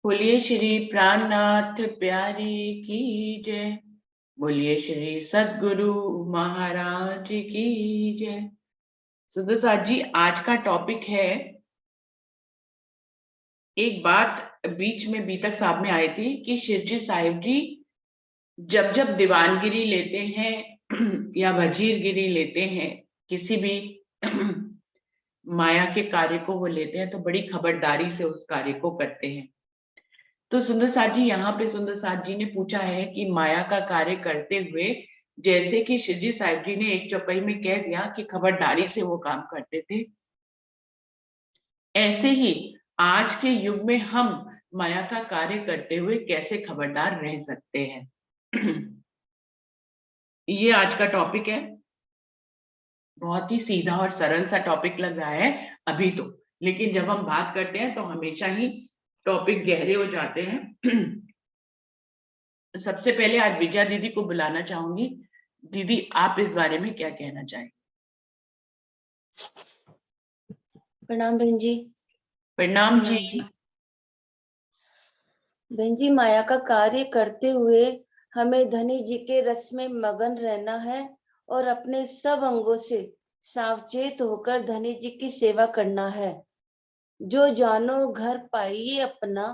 बोलिए श्री प्राणनाथ प्यारी की जय। बोलिए श्री सद्गुरु महाराज की जय। सुधो साथ जी, आज का टॉपिक है, एक बात बीच में बीतक साहब में आई थी कि शिवजी साहिब जी जब जब दीवानगिरी लेते हैं या वजीरगिरी लेते हैं, किसी भी माया के कार्य को वो लेते हैं तो बड़ी खबरदारी से उस कार्य को करते हैं। तो सुंदर साथ जी, यहाँ पे सुंदर साथ जी ने पूछा है कि माया का कार्य करते हुए, जैसे कि शिवजी साहिब जी ने एक चौपाई में कह दिया कि खबरदारी से वो काम करते थे, ऐसे ही आज के युग में हम माया का कार्य करते हुए कैसे खबरदार रह सकते हैं। ये आज का टॉपिक है। बहुत ही सीधा और सरल सा टॉपिक लग रहा है अभी तो, लेकिन जब हम बात करते हैं तो हमेशा ही टॉपिक गहरे हो जाते हैं। सबसे पहले आज विजया दीदी को बुलाना चाहूंगी। दीदी, आप इस बारे में क्या कहना चाहें? प्रणाम बहन जी। प्रणाम जी। बहन जी, माया का कार्य करते हुए हमें धनी जी के रस में मगन रहना है और अपने सब अंगों से सावचेत होकर धनी जी की सेवा करना है। जो जानो घर पाइए अपना,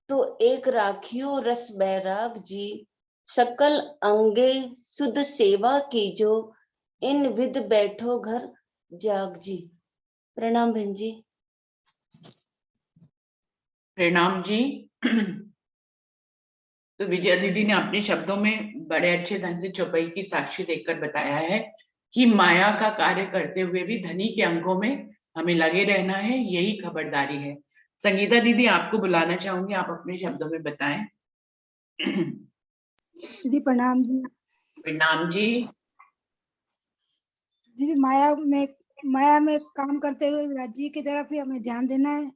तो एक राखियो रस बैराग जी, सकल अंगे सुध सेवा कीजो, इन विध बैठो घर जाग जी। प्रणाम बहन जी। प्रणाम जी। तो विजया दीदी ने अपने शब्दों में बड़े अच्छे ढंग से चौपाई की साक्षी देकर बताया है कि माया का कार्य करते हुए भी धनी के अंगों में हमें लगे रहना है, यही खबरदारी है। संगीता दीदी, आपको बुलाना चाहूंगी, आप अपने शब्दों में बताएं। दीदी प्रणाम जी। प्रणाम जी। दीदी, माया में काम करते हुए राज्य की तरफ ही हमें ध्यान देना है।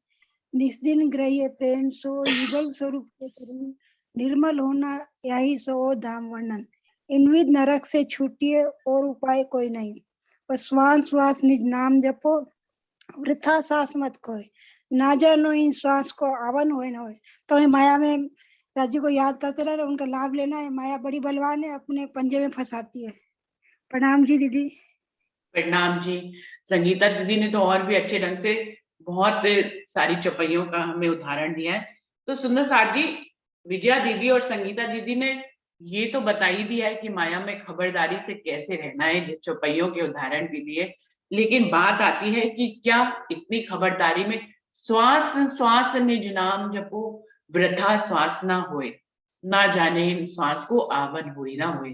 निस्दिन ग्रह्य प्रेम सो युगल स्वरूप से करूं, निर्मल होना यही सो धाम वर्णन। इनविद नरक से छूटिए और उपाय कोई नहीं, और श्वास श्वास निज नाम जपो, वृथा सांस मत खोए। ना जानो इन श्वास को आवन होए न होए। तो हमें माया में राज्य को याद करते रहना, उनका लाभ लेना है। माया बड़ी बलवान है, अपने पंजे में फंसाती है। प्रणाम जी दीदी। प्रणाम जी। संगीता दीदी ने तो और भी अच्छे ढंग से बहुत सारी चौपाइयों का हमें उदाहरण दिया है। तो सुंदर साथ जी, विजया दीदी और संगीता दीदी ने ये तो बता ही दिया है कि माया में खबरदारी से कैसे रहना है, चौपाइयों के उदाहरण भी दिए, लेकिन बात आती है कि क्या इतनी खबरदारी में श्वास श्वास निज नाम जपो, वृथा श्वास ना होए, ना जाने इन श्वास को आवन होए ना होए।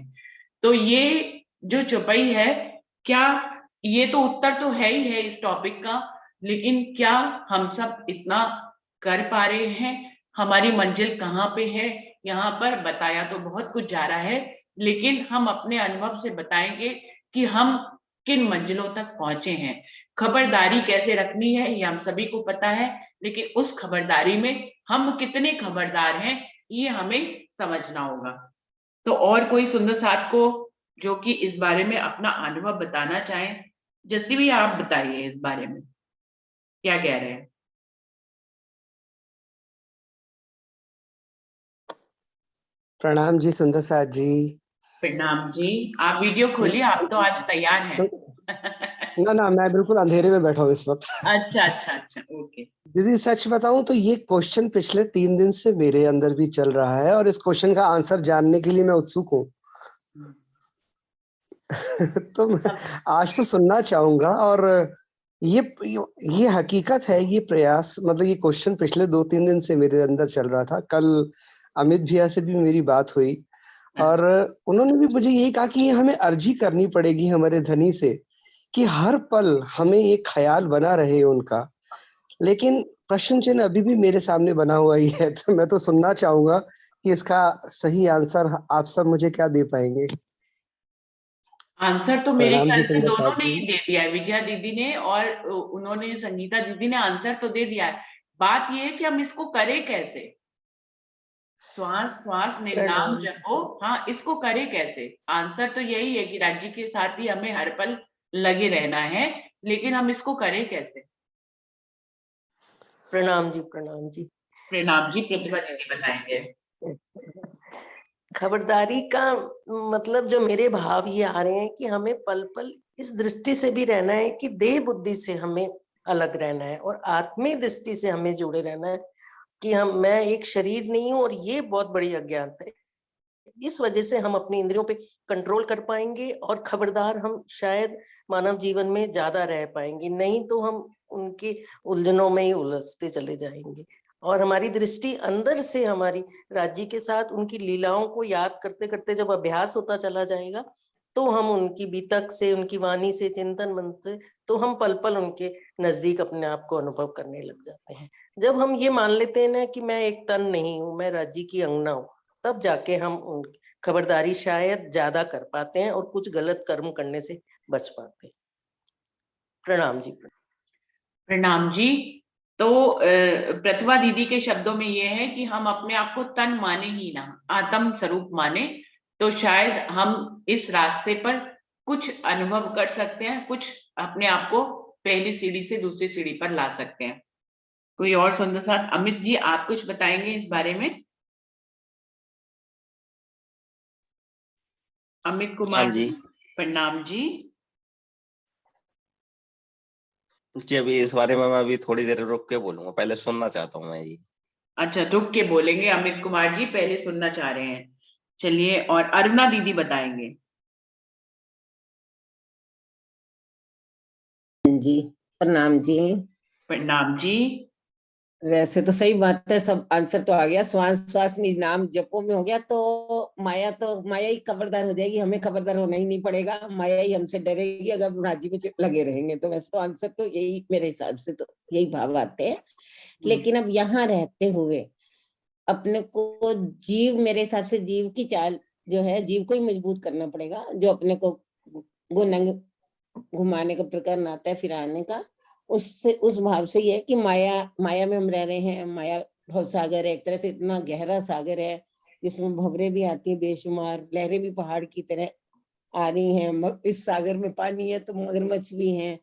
तो ये जो चौपाई है, क्या ये तो उत्तर तो है ही है इस टॉपिक का, लेकिन क्या हम सब इतना कर पा रहे हैं? हमारी मंजिल कहाँ पे है? यहाँ पर बताया तो बहुत कुछ जा रहा है, लेकिन हम अपने अनुभव से बताएंगे कि हम किन मंजिलों तक पहुंचे हैं। खबरदारी कैसे रखनी है ये हम सभी को पता है, लेकिन उस खबरदारी में हम कितने खबरदार हैं ये हमें समझना होगा। तो और कोई सुंदर साथ को जो कि इस बारे में अपना अनुभव बताना चाहें? जैसे भी आप बताइए इस बारे में क्या कह रहे हैं। प्रणाम जी सुंदर साथ जी। प्रणाम जी। आप वीडियो खोलिए, आप तो आज तैयार हैं। ना मैं बिल्कुल अंधेरे में बैठा हूँ इस वक्त। अच्छा अच्छा अच्छा, ओके। दीदी सच बताऊं तो ये क्वेश्चन पिछले 3 दिन से मेरे अंदर भी चल रहा है और इस क्वेश्चन का आंसर जानने के लिए मैं उत्सुक हूँ। तो मैं आज तो सुनना चाहूंगा। और ये हकीकत है, ये प्रयास मतलब ये क्वेश्चन पिछले 2-3 दिन से मेरे अंदर चल रहा था। कल अमित भैया से भी मेरी बात हुई और उन्होंने भी मुझे यही कहा कि ये हमें अर्जी करनी पड़ेगी हमारे धनी से कि हर पल हमें ये ख्याल बना रहे उनका। लेकिन प्रश्न चिन्ह अभी भी मेरे सामने बना हुआ ही है, तो मैं तो सुनना चाहूंगा कि इसका सही आंसर आप सब मुझे क्या दे पाएंगे। आंसर तो मेरे प्रणाम ख्याल जी से सुंदर दोनों साथ ने जी। ही दे दिया है, विजया दीदी ने और उन्होंने, संगीता दीदी ने आंसर तो दे दिया है। बात ये है कि हम इसको करें कैसे। श्वास श्वास निर्नाम प्रणाम। जपो, हाँ, इसको करें कैसे? आंसर तो यही है कि राज्य के साथ ही हमें हर पल लगे रहना है, लेकिन हम इसको करें कैसे? प्रणाम जी। प्रणाम जी। प्रणाम जी, प्रतिभा दीदी बताएंगे। खबरदारी का मतलब जो मेरे भाव ये आ रहे हैं कि हमें पल पल इस दृष्टि से भी रहना है कि देह बुद्धि से हमें अलग रहना है और आत्मीय दृष्टि से हमें जुड़े रहना है कि मैं एक शरीर नहीं हूं, और ये बहुत बड़ी अज्ञानता है। इस वजह से हम अपनी इंद्रियों पे कंट्रोल कर पाएंगे और खबरदार हम शायद मानव जीवन में ज्यादा रह पाएंगे, नहीं तो हम उनकी उलझनों में ही उलझते चले जाएंगे। और हमारी दृष्टि अंदर से हमारी राज्य के साथ उनकी लीलाओं को याद करते करते जब अभ्यास होता चला जाएगा, तो हम उनकी बीतक से, उनकी वाणी से, चिंतन मन से, तो हम पल पल उनके नजदीक अपने आप को अनुभव करने लग जाते हैं। जब हम ये मान लेते हैं ना कि मैं एक तन नहीं हूँ, मैं राज्य की अंगना हूँ, तब जाके हम उन खबरदारी शायद ज्यादा कर पाते हैं और कुछ गलत कर्म करने से बच पाते हैं। प्रणाम जी। प्रणाम जी। तो प्रतिभा दीदी के शब्दों में ये है कि हम अपने आप को तन माने ही ना, आत्म स्वरूप माने, तो शायद हम इस रास्ते पर कुछ अनुभव कर सकते हैं, कुछ अपने आप को पहली सीढ़ी से दूसरी सीढ़ी पर ला सकते हैं। कोई और सुंदर साथ? अमित जी, आप कुछ बताएंगे इस बारे में? अमित कुमार जी। प्रणाम जी। जी अभी इस बारे में मैं अभी थोड़ी देर रुक के बोलूंगा, पहले सुनना चाहता हूँ मैं जी। अच्छा, रुक के बोलेंगे अमित कुमार जी, पहले सुनना चाह रहे हैं। चलिए, और अरुणा दीदी बताएंगे। जी प्रणाम जी। प्रणाम जी। वैसे तो सही बात है, सब आंसर तो आ गया। श्वास श्वास निज नाम जपो में हो गया, तो माया ही खबरदार हो जाएगी, हमें खबरदार होना ही नहीं पड़ेगा, माया ही हमसे डरेगी अगर हम राज्य में लगे रहेंगे। तो वैसे तो आंसर तो यही, मेरे हिसाब से तो यही भाव आते हैं। लेकिन अब यहाँ रहते हुए अपने को जीव, मेरे हिसाब से जीव की चाल जो है, जीव को ही मजबूत करना पड़ेगा। जो अपने को गुनंग घुमाने का प्रकरण आता है, फिर आने का, उससे उस भाव से ये है कि माया में हम रह रहे हैं। माया भव सागर है, एक तरह से इतना गहरा सागर है जिसमें भंवरे भी आती है बेशुमार, लहरें भी पहाड़ की तरह आ रही हैं। इस सागर में पानी है तो मगरमच्छ भी हैं।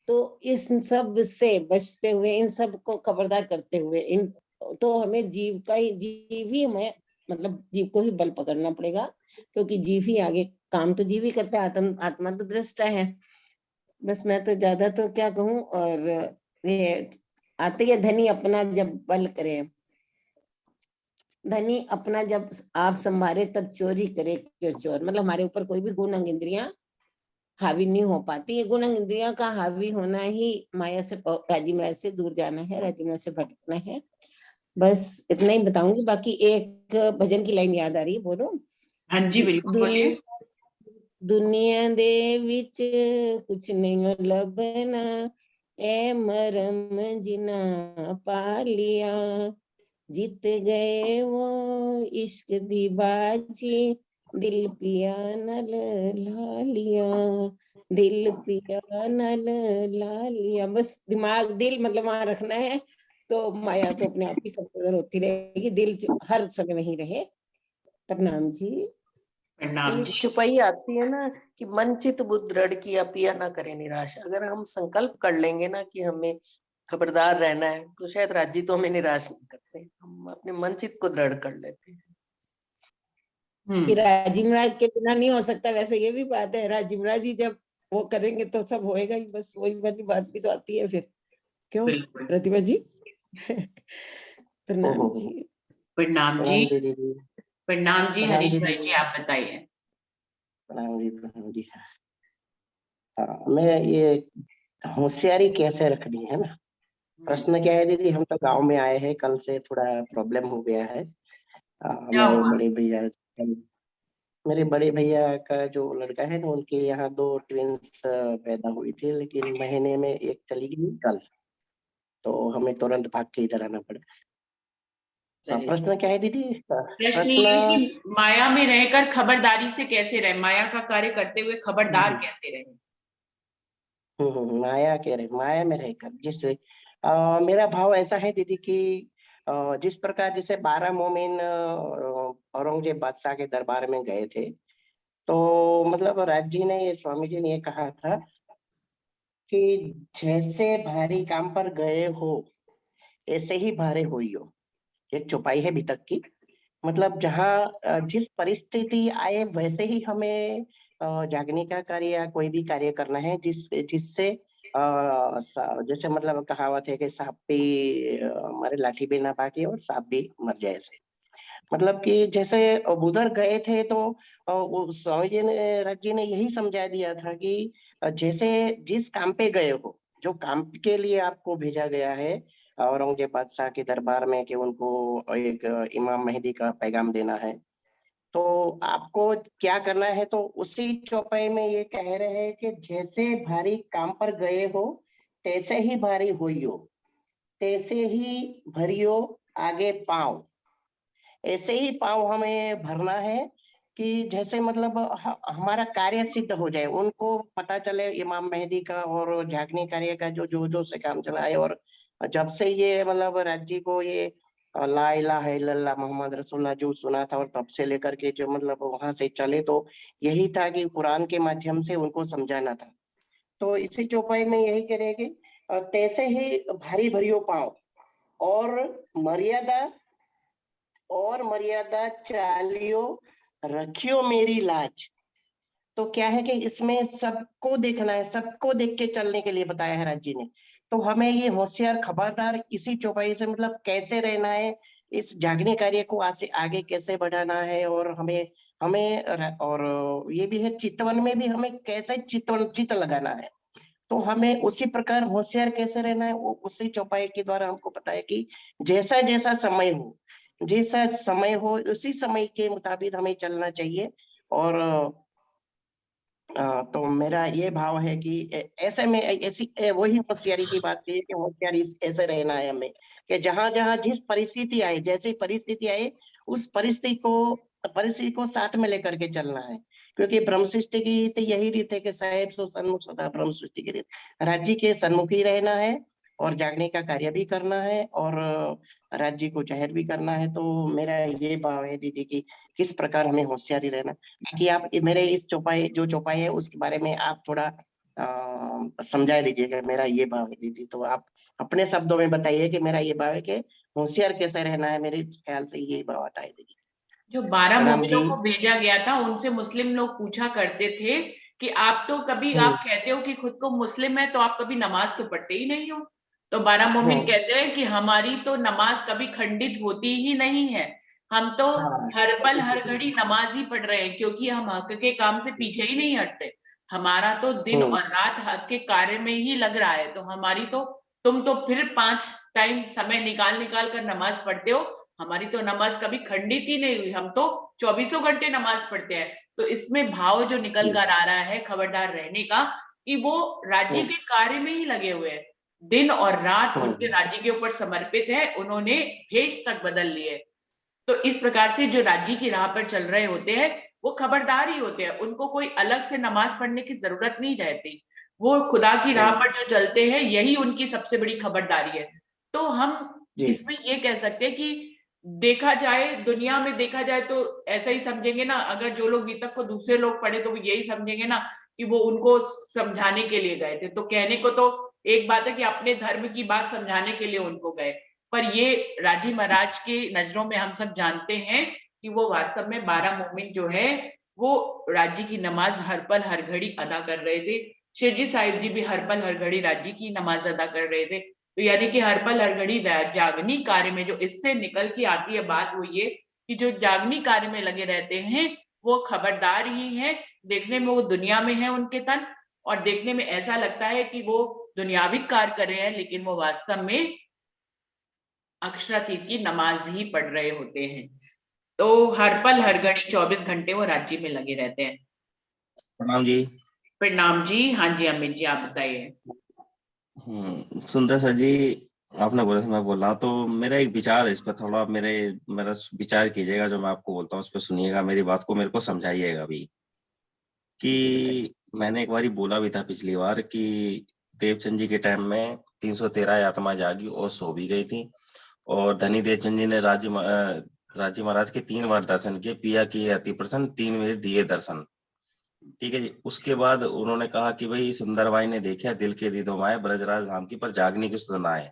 तो इस सब से बचते हुए, इन सब को खबरदार करते हुए, इन तो हमें जीव ही हमें, मतलब जीव को ही बल पकड़ना पड़ेगा, क्योंकि जीव ही आगे काम तो जीव ही करता है, आत्मा तो दृष्टा है। बस मैं तो ज्यादा तो क्या कहूँ। और ये आते ही धनी अपना जब बल करे, धनी अपना जब आप संभारे तब चोरी करे क्यों चोर। मतलब हमारे ऊपर कोई भी गुण अंग इंद्रियां हावी नहीं हो पाती। ये गुण अंग इंद्रियां का हावी होना ही माया से, राजीव से दूर जाना है, राजीव से भटकना है। बस इतना ही बताऊंगी। बाकी एक भजन की लाइन याद आ रही है, बोलो। हाँ जी, बिल्कुल बोलिए। दुनिया दे विच कुछ नहीं लभना, ए मरम जिना पा लिया, जीत गए वो इश्क दी बाजी, दिल पिया नल ला लिया, दिल पिया नल ला लिया। बस दिमाग, दिल मतलब वहां रखना है, तो माया तो अपने आप ही कंट्रोल होती रहेगी। दिल हर समय नहीं रहे। प्रणाम जी। प्रणाम एक जी। चुपाई आती है ना कि मन चित बुद्ध दृढ़ किया पिया ना करे निराश। अगर हम संकल्प कर लेंगे ना कि हमें खबरदार रहना है, तो शायद राज्य तो हमें निराश नहीं करते, हम अपने मन चित को दृढ़ कर लेते हैं। कि राजीव महाराज के बिना नहीं हो सकता, वैसे ये भी बात है। राजीव महाराज जी जब वो करेंगे तो सब होएगा ही। बस वही वाली बात भी तो आती है फिर, क्यों बिल्कुल। प्रतिभा जी? प्रणाम जी। प्रणाम जी। प्रणाम दीदी। प्रणाम जी। प्रणाम हरीश भाई दीदी। जी, आप बताइए। प्रणाम जी, प्रणाम जी। हाँ, मैं ये होशियारी कैसे रखनी है ना, प्रश्न क्या है दीदी। हम तो गांव में आए हैं, कल से थोड़ा प्रॉब्लम हो गया है। क्या मेरे हुआ? बड़े भैया, मेरे बड़े भैया का जो लड़का है ना, उनके यहाँ 2 ट्विंस पैदा हुई थी, लेकिन महीने में एक चली गई कल, तो हमें तुरंत भाग के इधर आना पड़ा। चलिए, प्रश्न क्या है दीदी? प्रश्न ये है कि माया में रहकर खबरदारी से कैसे रहे, माया का कार्य करते हुए खबरदार कैसे रहे। माया कह रहे, माया में रहकर जिससे मेरा भाव ऐसा है दीदी कि जिस प्रकार जैसे 12 मोमिन औरंगजेब बादशाह के दरबार में गए थे, तो मतलब राज जी ने, ये स्वामी जी ने ये कहा था कि जैसे भारी काम पर गए हो ऐसे ही भारे होइयो। एक चौपाई है भीतर की, मतलब जहाँ जिस परिस्थिति आए वैसे ही हमें जागने का कार्य या कोई भी कार्य करना है, जिससे जैसे मतलब कहावत है कि सांप भी हमारे लाठी भी ना भागे और सांप भी मर जाए ऐसे। मतलब कि जैसे उधर गए थे तो वो स्वामी जी ने, रथ जी ने यही समझा दिया था कि जैसे जिस काम पे गए हो, जो काम के लिए आपको भेजा गया है औरंगजेब बादशाह के दरबार में कि उनको एक इमाम मेहदी का पैगाम देना है, तो आपको क्या करना है, तो उसी चौपाई में ये कह रहे हैं कि जैसे भारी काम पर गए हो तैसे ही भारी होइयो, तैसे ही भरियो आगे पाँव। ऐसे ही पाँव हमें भरना है कि जैसे मतलब हमारा कार्य सिद्ध हो जाए, उनको पता चले इमाम मेहदी का और झांकनी कार्य का जो से काम चला है। और जब से ये मतलब राज्य को ये ला इलाहा इल्लल्लाह मोहम्मद रसूलुल्लाह जो सुना था, और तब से लेकर के जो मतलब वहां से चले, तो यही था कि कुरान के माध्यम से उनको समझाना था। तो इसी चौपाई में यही करेगी, तैसे ही भारी भरियो पाँव और मर्यादा चालियो रखियो मेरी लाज। तो क्या है कि इसमें सबको देखना है, सबको देख के चलने के लिए बताया है राज जी ने। तो हमें ये होशियार खबरदार इसी चौपाई से मतलब कैसे रहना है, इस जागने कार्य को आगे कैसे बढ़ाना है, और हमें हमें और ये भी है चितवन में भी हमें कैसे चित्त लगाना है। तो हमें उसी प्रकार होशियार कैसे रहना है, वो उसी चौपाई के द्वारा हमको पता है कि जैसा जैसा समय हो उसी समय के मुताबिक हमें चलना चाहिए। और तो मेरा ये भाव है कि ऐसे में ऐसी वही होशियारी की बात है कि होशियारी ऐसे रहना है हमें कि जहां जहां जिस परिस्थिति आए, जैसी परिस्थिति आए, उस परिस्थिति को साथ में लेकर के चलना है। क्योंकि ब्रह्म सृष्टि की तो यही रीत है कि साहेब सो सन्मुख सदा ब्रह्म सृष्टि की रीत, राज्य के सन्मुख ही रहना है और जागने का कार्य भी करना है और राज्य को जाहिर भी करना है। तो मेरा ये भाव है दीदी की किस प्रकार हमें होशियारी रहना। बाकी आप मेरे इस जो चौपाई है उसके बारे में आप थोड़ा समझा दीजिएगा। मेरा ये भाव है दीदी, तो आप अपने शब्दों में बताइए कि मेरा ये भाव है कि होशियार कैसे रहना है। मेरे ख्याल से ये भाव आता है दीदी। जो 12 प्रणाम मोमिनों जी। को भेजा गया था उनसे मुस्लिम लोग पूछा करते थे कि आप तो कभी, हम्म आप कहते हो कि खुद को मुस्लिम है, तो आप कभी नमाज तो पढ़ते ही नहीं हो। तो 12 मोमिन हम्म कहते हैं कि हमारी तो नमाज कभी खंडित होती ही नहीं है, हम तो हाँ हर पल हर घड़ी नमाज ही पढ़ रहे हैं, क्योंकि हम हक के काम से पीछे ही नहीं हटते। हमारा तो दिन हम्म और रात हक के कार्य में ही लग रहा है। तो हमारी तो, तुम तो फिर 5 टाइम समय निकाल निकाल कर नमाज पढ़ते हो, हमारी तो नमाज कभी खंडित ही नहीं हुई, हम तो 24 घंटे नमाज पढ़ते हैं। तो इसमें भाव जो निकल कर आ रहा है खबरदार रहने का, कि वो राज्य हम्म के कार्य में ही लगे हुए हैं, दिन और रात उनके हम्म राज्य के ऊपर समर्पित है, उन्होंने भेष तक बदल लिए। तो इस प्रकार से जो राज्य की राह पर चल रहे होते हैं वो खबरदार ही होते हैं, उनको कोई अलग से नमाज पढ़ने की जरूरत नहीं रहती। वो खुदा की राह पर जो चलते हैं यही उनकी सबसे बड़ी खबरदारी है। तो हम जी इसमें ये कह सकते हैं कि देखा जाए, दुनिया में देखा जाए तो ऐसा ही समझेंगे ना, अगर जो लोग गीता को दूसरे लोग पढ़े तो वो यही समझेंगे ना कि वो उनको समझाने के लिए गए थे। तो कहने को तो एक बात है कि अपने धर्म की बात समझाने के लिए उनको गए, पर ये राजी महाराज की नजरों में हम सब जानते हैं कि वो वास्तव में 12 मोमिन जो है वो राज्य की नमाज हर पल हर घड़ी अदा कर रहे थे। शिरजी साहिब जी भी हर पल हर घड़ी राज्य की नमाज अदा कर रहे थे। तो यानी कि हर पल हर घड़ी जागनी कार्य में जो इससे निकल के आती है बात, वो ये कि जो जागनी कार्य में लगे रहते हैं वो खबरदार ही है। देखने में वो दुनिया में है उनके तन, और देखने में ऐसा लगता है कि वो दुनियावी कार्य कर रहे हैं, लेकिन वो वास्तव में अक्षरातीत की नमाज ही पढ़ रहे होते हैं। तो हर पल हर घड़ी 24 घंटे वो राज्य में लगे रहते हैं। प्रणाम जी। प्रणाम जी। हाँ जी अमित जी, आप बताइए। सुंदर सर जी, आपने बोला था मैं बोल रहा हूँ, तो मेरा एक विचार है इस पर, थोड़ा मेरा विचार कीजिएगा। जो मैं आपको बोलता हूँ उस पर सुनिएगा, मेरी बात को मेरे को समझाइएगा भी। कि मैंने एक बार बोला भी था पिछली बार कि देवचंद जी के टाइम में 313 आत्मा जागी और सो भी गई थी, और धनी देवचंद जी ने राजी महाराज के 3 बार दर्शन किए, पिया किए अति प्रसन्न, 3 बार दिए दर्शन। ठीक है जी। उसके बाद उन्होंने कहा कि भाई सुंदरबाई ने देखा दिल के दीदों माए ब्रजराज धाम की, पर जागने की सुध आए।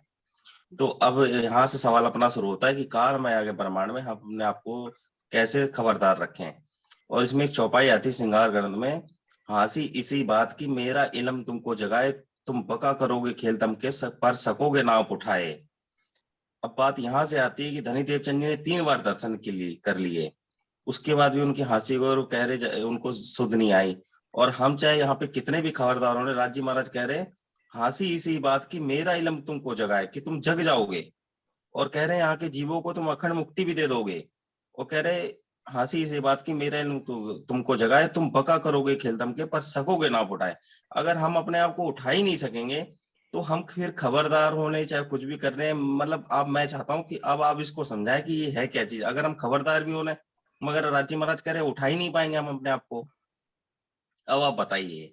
तो अब यहाँ से सवाल अपना शुरू होता है कि काल माया के ब्रह्मांड में हम अपने आप को कैसे खबरदार रखें। और इसमें एक चौपाई आती है श्रृंगार ग्रंथ में, हंसी इसी बात की मेरा इल्म तुमको जगाए, तुम बका करोगे खेल तम के पर सकोगे नाव उठाए। अब बात यहाँ से आती है कि धनी देवचंद जी ने 3 बार दर्शन के लिए कर लिए, उसके बाद भी उनकी हंसी को कह रहे उनको सुध नहीं आई। और हम चाहे यहाँ पे कितने भी खबरदार होने, राज जी महाराज कह रहे हंसी इसी बात की मेरा इल्म तुमको जगाए, कि तुम जग जाओगे। और कह रहे हैं यहाँ के जीवों को तुम अखंड मुक्ति भी दे दोगे। और कह रहे हंसी इसी बात की मेरा इल्म तुमको जगाए, तुम बका करोगे खेल दम के पर सकोगे ना उठाए। अगर हम अपने आप को उठा ही नहीं सकेंगे तो हम फिर खबरदार होने चाहे कुछ भी कर रहे हैं, मतलब अब मैं चाहता हूँ कि अब आप इसको समझाएं कि ये है क्या चीज। अगर हम खबरदार भी होने मगर राजी महाराज कह रहे उठा ही नहीं पाएंगे हम अपने आप को। अब आप बताइए।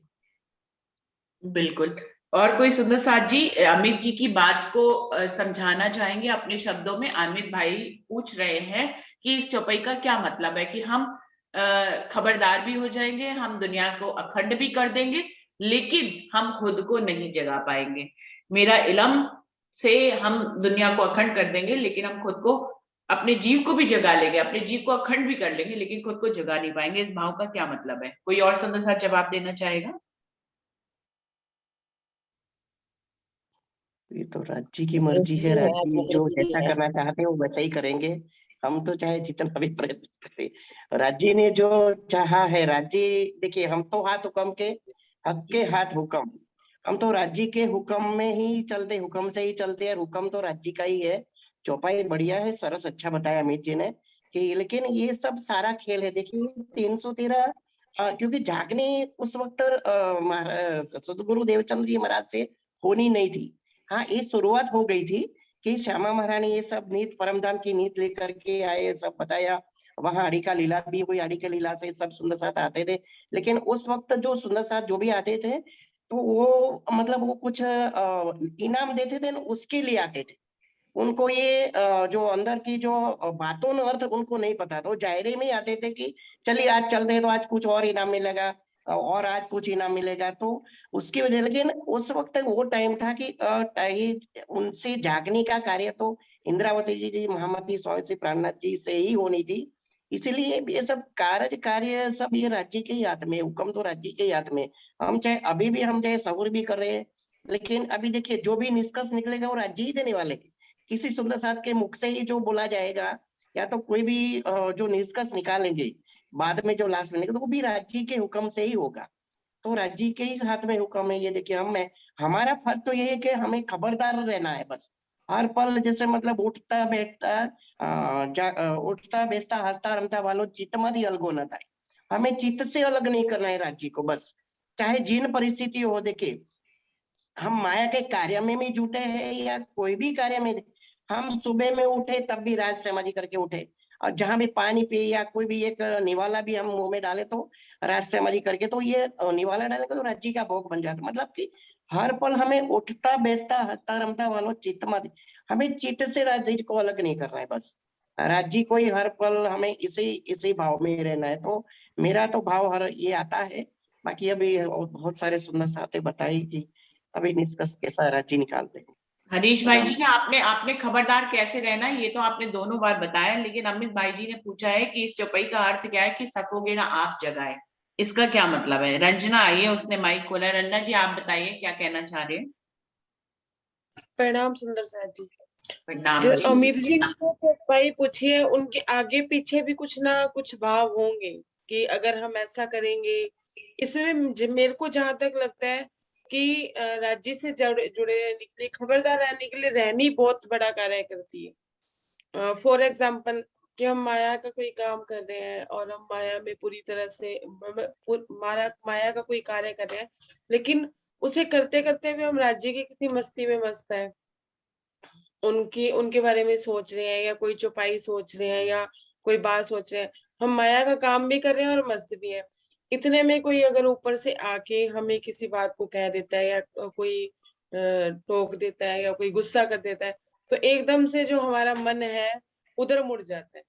बिल्कुल। और कोई सुंदर साथ जी अमित जी की बात को समझाना चाहेंगे अपने शब्दों में? अमित भाई पूछ रहे हैं कि इस चौपाई का क्या मतलब है कि हम खबरदार भी हो जाएंगे, हम दुनिया को अखंड भी कर देंगे, लेकिन हम खुद को नहीं जगा पाएंगे। मेरा इल्म से हम दुनिया को अखंड कर देंगे, लेकिन हम खुद को, अपने जीव को भी जगा लेंगे, अपने जीव को अखंड भी कर लेंगे, लेकिन खुद को जगा नहीं पाएंगे। इस भाव का क्या मतलब है? कोई और सुंदर साथ जवाब देना चाहेगा? ये तो राज्य की मर्जी है, है, राज्य जो आत्मवृद्धि जैसा है। करना चाहते हैं वो वैसा ही करेंगे। हम तो चाहे जितना भी प्रयत्न करें, राज्य ने जो चाहा है, राज्य देखिए हम तो हाथ हुक्म के, हक के हाथ हुक्म। हम तो राज्य के हुक्म में ही चलते, हुक्म से ही चलते हैं, हुक्म तो राज्य का ही है। चौपाई बढ़िया है, सरस अच्छा बताया अमित जी ने कि लेकिन ये सब सारा खेल है। देखिए 313 क्योंकि जागने उस वक्त सदगुरु देवचंद जी महाराज से होनी नहीं थी। हाँ, ये शुरुआत हो गई थी कि श्यामा महारानी ये सब नीत परमधाम की नीत लेकर के आए, सब बताया। वहां अड़िका लीला भी हुई, अड़िका लीला से सब सुंदर साथ आते थे। लेकिन उस वक्त जो सुंदर साथ जो भी आते थे तो वो मतलब वो कुछ इनाम देते थे ना, उसके लिए आते थे। उनको ये जो अंदर की जो बातों में अर्थ उनको नहीं पता था। वो जायरे में ही आते थे कि चलिए आज चलते हैं तो आज कुछ और इनाम मिलेगा और आज कुछ इनाम मिलेगा। तो उसकी वजह, लेकिन उस वक्त वो टाइम था कि उनसे जागने का कार्य तो इंद्रावती जी महामती स्वामी श्री प्राणनाथ जी से ही होनी थी। इसीलिए ये सब कार्य सब ये राज्य के ही हाथ में, हुक्म तो राज्य के ही हाथ में। हम चाहे अभी भी हम चाहे सहूर भी कर रहे हैं, लेकिन अभी देखिए जो भी निष्कर्ष निकलेगा वो राज्य ही देने वाले हैं। किसी सुंदर साथ के मुख से ही जो बोला जाएगा या तो कोई भी जो निष्कर्ष निकालेंगे बाद में जो लास्ट में, तो वो भी राज्य के हुक्म से ही होगा। तो राज्य के ही हाथ में हुक्म है। ये देखिए हमारा फर्ज तो ये है कि हमें खबरदार रहना है बस। हर पल जैसे मतलब उठता बैठता उठता बैठता हंसता रमता वालों चित्त मत ही अलगो न थाय। हमें चित्त से अलग नहीं करना है राज्य को बस, चाहे जिन परिस्थिति हो। देखिए हम माया के कार्य में भी जुटे हैं या कोई भी कार्य में, हम सुबह में उठे तब भी राज समाधि करके उठे, और जहां भी पानी पिए या कोई भी एक निवाला भी हम मुंह में डाले तो राज समाधि करके, तो ये निवाला डाले तो राज्य का भोग बन जाता। मतलब कि हर पल हमें उठता बैठता हंसता रमता वालों चित्त मत, हमें चित्त से राज्य को अलग नहीं करना है बस। राज्य को ही हर पल हमें इसी इसी भाव में ही रहना है। तो मेरा तो भाव हर ये आता है। बाकी अभी बहुत सारे सुंदर साथी बताई कि अभी निष्कर्ष कैसा राज्य निकालते हैं। हरीश भाई जी ने आपने आपने खबरदार कैसे रहना है ये तो आपने दोनों बार बताया, लेकिन अमित भाई जी ने पूछा है कि इस चौपाई का अर्थ क्या है कि सकोगे ना आप जगाए, इसका क्या मतलब है? रंजना आई है, उसने माइक खोला है। रंजना जी आप बताइए क्या कहना चाह रहे हैं? प्रणाम सुंदर साथ जी। प्रणाम जो जी। अमित जी ने जो चौपाई पूछी है उनके आगे पीछे भी कुछ ना कुछ भाव होंगे कि अगर हम ऐसा करेंगे। इसमें मेरे को जहां तक लगता है कि राज्य से जुड़े रहने के लिए, खबरदार रहने के लिए रहनी बहुत बड़ा कार्य करती है। फॉर एग्जाम्पल कि हम माया का कोई काम कर रहे हैं और हम माया में पूरी तरह से माया का कोई कार्य कर रहे हैं, लेकिन उसे करते करते भी हम राज्य की किसी मस्ती में मस्त है, उनके बारे में सोच रहे हैं या कोई चौपाई सोच रहे हैं या कोई बात सोच रहे हैं। हम माया का काम भी कर रहे हैं और मस्त भी है। इतने में कोई अगर ऊपर से आके हमें किसी बात को कह देता है या कोई टोक देता है या कोई गुस्सा कर देता है, तो एकदम से जो हमारा मन है उधर मुड़ जाता है।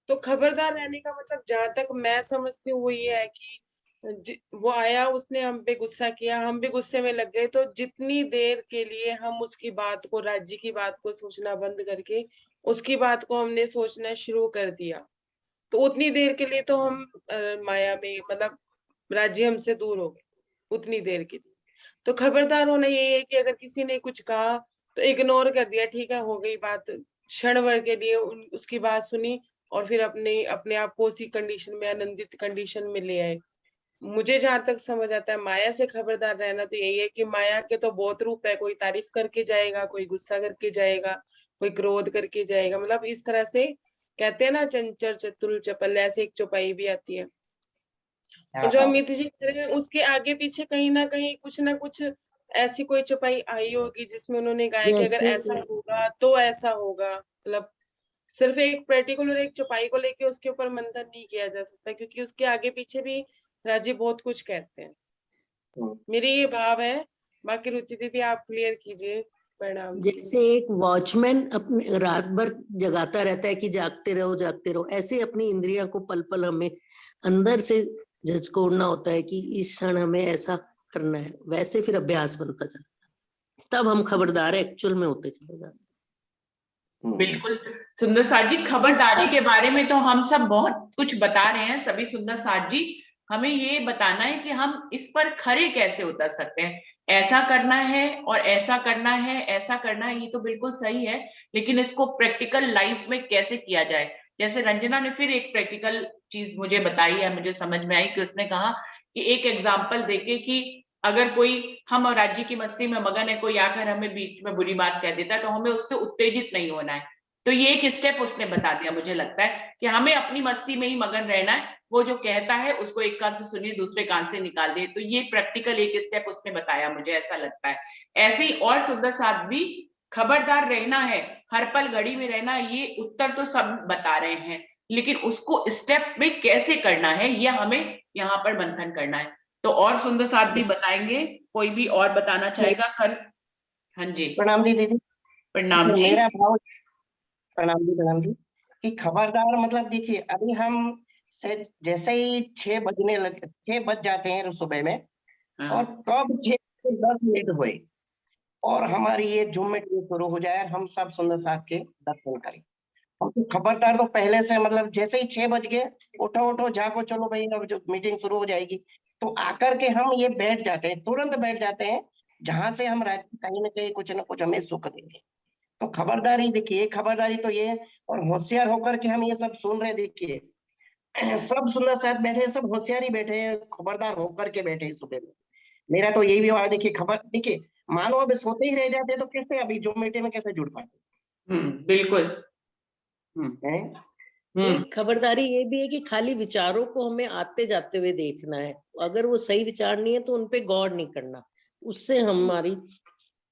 तो खबरदार रहने का मतलब जहां तक मैं समझती हूँ वो ये है कि वो आया, उसने हम पे गुस्सा किया, हम भी गुस्से में लग गए। तो जितनी देर के लिए हम उसकी बात को, राज्य की बात को सोचना बंद करके उसकी बात को हमने सोचना शुरू कर दिया, तो उतनी देर के लिए तो हम माया में, मतलब राज्य हमसे दूर हो गए उतनी देर के लिए। तो खबरदार होना यही है कि अगर किसी ने कुछ कहा तो इग्नोर कर दिया, ठीक है हो गई बात, क्षण भर के लिए उसकी बात सुनी और फिर अपने आप को उसी कंडीशन में, आनंदित कंडीशन में ले आए। मुझे जहां तक समझ आता है, माया से खबरदार रहना तो यही है कि माया के तो बहुत रूप है, कोई तारीफ करके जाएगा, कोई गुस्सा करके जाएगा, कोई क्रोध करके जाएगा, मतलब इस तरह से कहते हैं ना, चंचल चतुर चपल, ऐसे एक चौपाई भी आती है। तो जो अमित जी कह रहे हैं उसके आगे पीछे कहीं ना कुछ ऐसी कोई चौपाई आई होगी जिसमें उन्होंने कहा कि अगर ऐसा होगा तो ऐसा होगा। मतलब सिर्फ एक पर्टिकुलर एक चौपाई को लेके उसके ऊपर मंथन नहीं किया जा सकता, क्योंकि उसके आगे पीछे भी राजी बहुत कुछ कहते हैं। मेरी ये भाव है, बाकी रुचि दीदी आप क्लियर कीजिए। प्रणाम। जैसे एक वॉचमैन अपने रात भर जगाता रहता है कि जागते रहो, ऐसे अपनी इंद्रियां को पल पल हमें अंदर से झकझोरना होता है कि इस क्षण हमें ऐसा करना है, वैसे फिर अभ्यास बनता चलता है, तब हम खबरदार एक्चुअल में होते चले जाते हैं। बिल्कुल सुंदर साथ जी, खबरदारी के बारे में तो हम सब बहुत कुछ बता रहे हैं सभी। सुंदर साथ जी, हमें ये बताना है कि हम इस पर खरे कैसे उतर सकते हैं। ऐसा करना है और ऐसा करना है, ऐसा करना है, ये तो बिल्कुल सही है, लेकिन इसको प्रैक्टिकल लाइफ में कैसे किया जाए। जैसे रंजना ने फिर एक प्रैक्टिकल चीज मुझे बताई है, मुझे समझ में आई कि उसने कहा कि एक एग्जाम्पल देके कि अगर कोई, हम और राज्य की मस्ती में मगन है, कोई आकर हमें बीच में बुरी बात कह देता है तो हमें उससे उत्तेजित नहीं होना है। तो ये एक स्टेप उसने बता दिया, मुझे लगता है कि हमें अपनी मस्ती में ही मगन रहना है, वो जो कहता है उसको एक कान से सुनिए, दूसरे कान से निकाल दे। तो ये प्रैक्टिकल एक स्टेप उसने बताया, मुझे ऐसा लगता है। ऐसे ही और सुंदर साथ भी खबरदार रहना है, हर पल घड़ी में रहना, ये उत्तर तो सब बता रहे हैं, लेकिन उसको स्टेप में कैसे करना है ये हमें यहाँ पर मंथन करना है। तो और सुंदर साथ भी बताएंगे, कोई भी और बताना चाहेगा? हाँ जी, प्रणाम दी दीदी। प्रणाम जी। मेरा भाव, प्रणाम जी कि खबरदार मतलब देखिए, अभी हम से जैसे ही 6 बज जाते हैं सुबह में, और कब 6 से 10 मिनट हुए और हमारी ये जूम मीटिंग शुरू हो जाए, हम सब सुंदर साथ के दर्शन करें। हम तो खबरदार तो पहले से, मतलब जैसे ही 6 बज गए, उठो जागो, चलो भाई अब जो मीटिंग शुरू हो जाएगी, तो आकर के हम ये बैठ जाते हैं, तुरंत बैठ जाते हैं, जहां से हम कहीं ना कहीं कुछ ना कुछ हमें सुख देंगे। तो खबरदारी देखिए, खबरदारी तो ये है, और होशियार होकर के हम ये सब सुन रहे, देखिए सब सुंदर साथ बैठे, सब होशियारी बैठे, खबरदार होकर के बैठे सुबह में। मेरा तो यही व्यवहार, देखिए खबर, देखिए मानो अब सोते ही रह जाते तो कैसे अभी जो मीटिंग में कैसे जुड़ पाते। बिल्कुल। एक खबरदारी ये भी है कि खाली विचारों को हमें आते जाते हुए देखना है, अगर वो सही विचार नहीं है तो उनपे गौर नहीं करना, उससे हमारी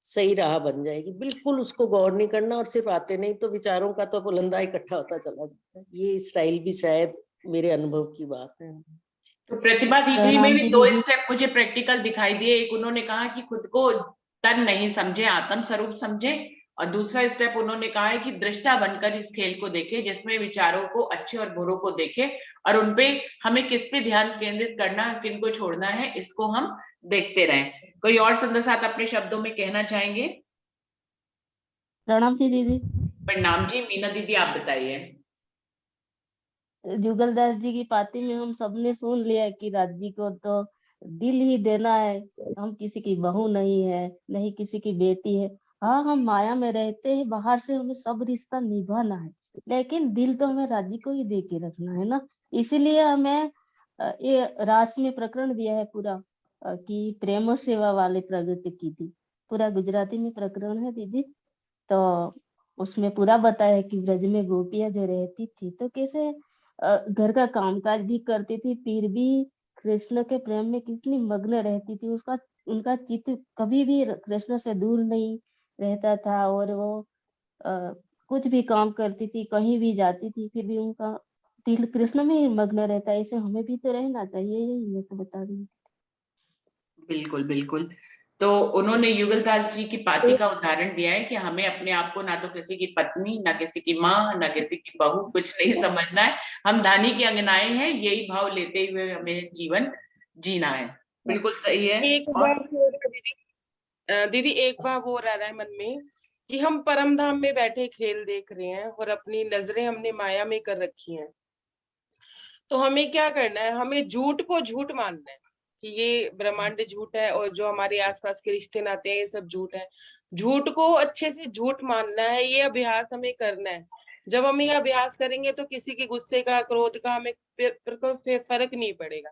सही राह बन जाएगी। बिल्कुल उसको गौर नहीं करना और सिर्फ आते, नहीं तो विचारों का तो बुलंदा इकट्ठा होता चला जाता है। ये स्टाइल भी शायद मेरे अनुभव की बात है। तो प्रतिभा दीदी में भी 2 स्टेप मुझे प्रैक्टिकल दिखाई दिए। एक उन्होंने कहा कि खुद को तन नहीं समझे, आत्म स्वरूप समझे, और दूसरा स्टेप उन्होंने कहा है कि दृष्टा बनकर इस खेल को देखे, जिसमें विचारों को, अच्छे और बुरों को देखे, और उनपे हमें किस पे ध्यान केंद्रित करना, किन को छोड़ना है, इसको हम देखते रहें। कोई और सुंदर साथ अपने शब्दों में कहना चाहेंगे? प्रणाम जी दीदी। प्रणाम जी। मीना दीदी आप बताइए। जुगलदास जी की पाती में हम सबने सुन लिया कि राज्य को तो दिल ही देना है, हम किसी की बहू नहीं है, नहीं किसी की बेटी है। हाँ, हम माया में रहते हैं, बाहर से हमें सब रिश्ता निभाना है, लेकिन दिल तो हमें राज्य को ही दे के रखना है ना। इसीलिए हमें ये रास में प्रकरण दिया है पूरा, कि प्रेम और सेवा वाले प्रगति की थी, पूरा गुजराती में प्रकरण है दीदी। तो उसमें पूरा बताया है कि ब्रज में गोपियां जो रहती थी तो कैसे घर का कामकाज भी करती थी, फिर भी कृष्ण के प्रेम में कितनी मग्न रहती थी। उसका उनका चित्त कभी भी कृष्ण से दूर नहीं रहता था, और वो कुछ भी काम करती थी, कहीं भी जाती थी, फिर भी उनका दिल कृष्ण में ही मग्न रहता है। ऐसे हमें भी तो रहना चाहिए, यही मैं तो बता रही हूँ। बिल्कुल बिल्कुल। तो उन्होंने युगलदास जी की पाती का उदाहरण दिया है कि हमें अपने आप को ना तो किसी की पत्नी, ना किसी की माँ, ना किसी की बहू, कुछ नहीं समझना है। हम धानी की अंगनाएं हैं, यही भाव लेते हुए हमें जीवन जीना है। बिल्कुल सही है। एक और बात और है दीदी एक बात और आ रहा है मन में कि हम परम धाम में बैठे खेल देख रहे हैं और अपनी नजरें हमने माया में कर रखी हैं। तो हमें क्या करना है, हमें झूठ को झूठ मानना है कि ये ब्रह्मांड झूठ है और जो हमारे आसपास के रिश्ते नाते हैं ये सब झूठ है। झूठ को अच्छे से झूठ मानना है, ये अभ्यास हमें करना है। जब हम ये अभ्यास करेंगे तो किसी के गुस्से का, क्रोध का हमें फर्क नहीं पड़ेगा।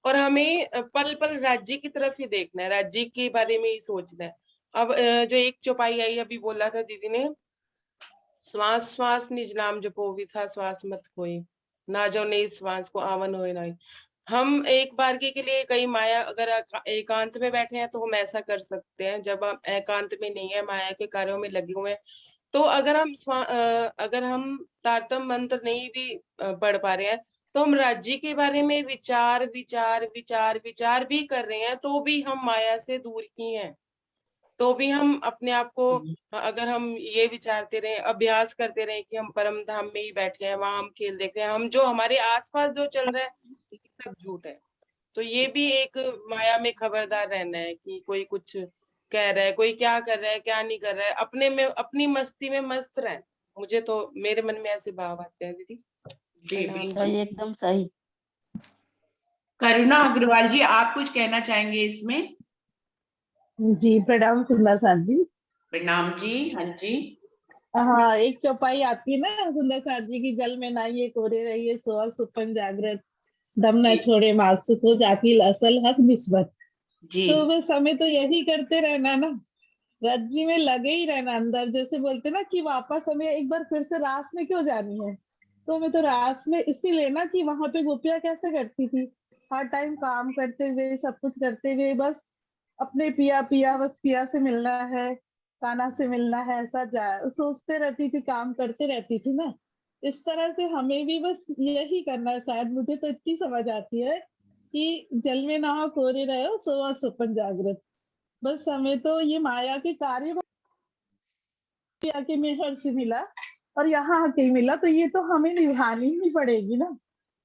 और हमें पल पल राज्य की तरफ ही देखना है, राज्य के बारे में ही सोचना है। अब जो एक चौपाई आई अभी बोला था दीदी ने, श्वास श्वास निज नाम जपो विथा श्वास मत खोए, ना जो नहीं श्वास को आवन होए ना। हम एक बार के लिए कहीं माया अगर एकांत में बैठे हैं तो हम ऐसा कर सकते हैं। जब हम एकांत में नहीं है, माया के कार्यों में लगे हुए हैं, तो अगर हम तारतम मंत्र नहीं भी पढ़ पा रहे हैं तो हम राज्य के बारे में विचार विचार विचार विचार भी कर रहे हैं, तो भी हम माया से दूर ही हैं। तो भी हम अपने आप को, अगर हम ये विचारते रहे, अभ्यास करते रहे कि हम परम धाम में ही बैठे हैं, वहां हम खेल देख रहे हैं, हम जो हमारे आसपास जो चल रहा है ये सब झूठ है। तो ये भी एक माया में खबरदार रहना है कि कोई कुछ कह रहा है, कोई क्या कर रहा है, क्या नहीं कर रहा है, अपने में अपनी मस्ती में मस्त रहे। मुझे तो मेरे मन में ऐसे भाव आते हैं दीदी। जी प्रणाम बिल्कुल। जी। एकदम सही। करुणा अग्रवाल जी, आप कुछ कहना चाहेंगे इसमें? जी प्रणाम सुंदर साथ जी। प्रणाम जी। हाँ जी। हाँ, एक चौपाई आती है ना सुंदर साथ जी की, जल में नाइए कोरे रहिए सोअर सुपन जागृत, दम न जी छोड़े मासु को जाकिल असल हक निस्बत। जी तो बस हमें तो यही करते रहना ना, रज्जी में लगे ही रहना अंदर। जैसे बोलते ना कि वापस हमें एक बार फिर से रास में क्यों जानी है, तो हमें तो रास में इसीलिए ना कि वहां पे गोपियां कैसे करती थी, हर टाइम काम करते हुए, सब कुछ करते हुए, बस अपने पिया पिया, बस पिया से मिलना है, कान्हा से मिलना है, ऐसा सोचते रहती थी, काम करते रहती थी ना। इस तरह से हमें भी बस यही करना है। शायद मुझे तो इतनी समझ आती है कि जल में नहा कोरे रहो सोवा सुपन जागृत। बस हमें तो ये माया के कार्य आके मेहर से मिला और यहाँ आके मिला, तो ये तो हमें निभानी ही पड़ेगी ना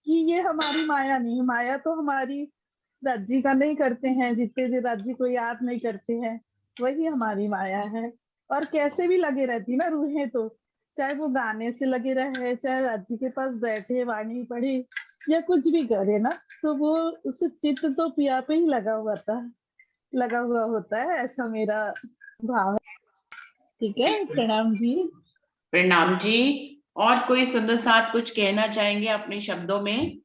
कि ये हमारी माया नहीं, माया तो हमारी राज्य का नहीं करते हैं, जितने जो राज्य को याद नहीं करते हैं वही हमारी माया है। और कैसे भी लगे रहती ना रूहें, तो चाहे वो गाने से लगे रहे, चाहे राज्य के पास बैठे वाणी पढ़े या कुछ भी करे ना, तो वो उस चित्त तो पिया पे ही लगा हुआ होता है, ऐसा मेरा भाव है। ठीक है, प्रणाम जी। प्रणाम जी। और कोई सुंदर साथ कुछ कहना चाहेंगे अपने शब्दों में?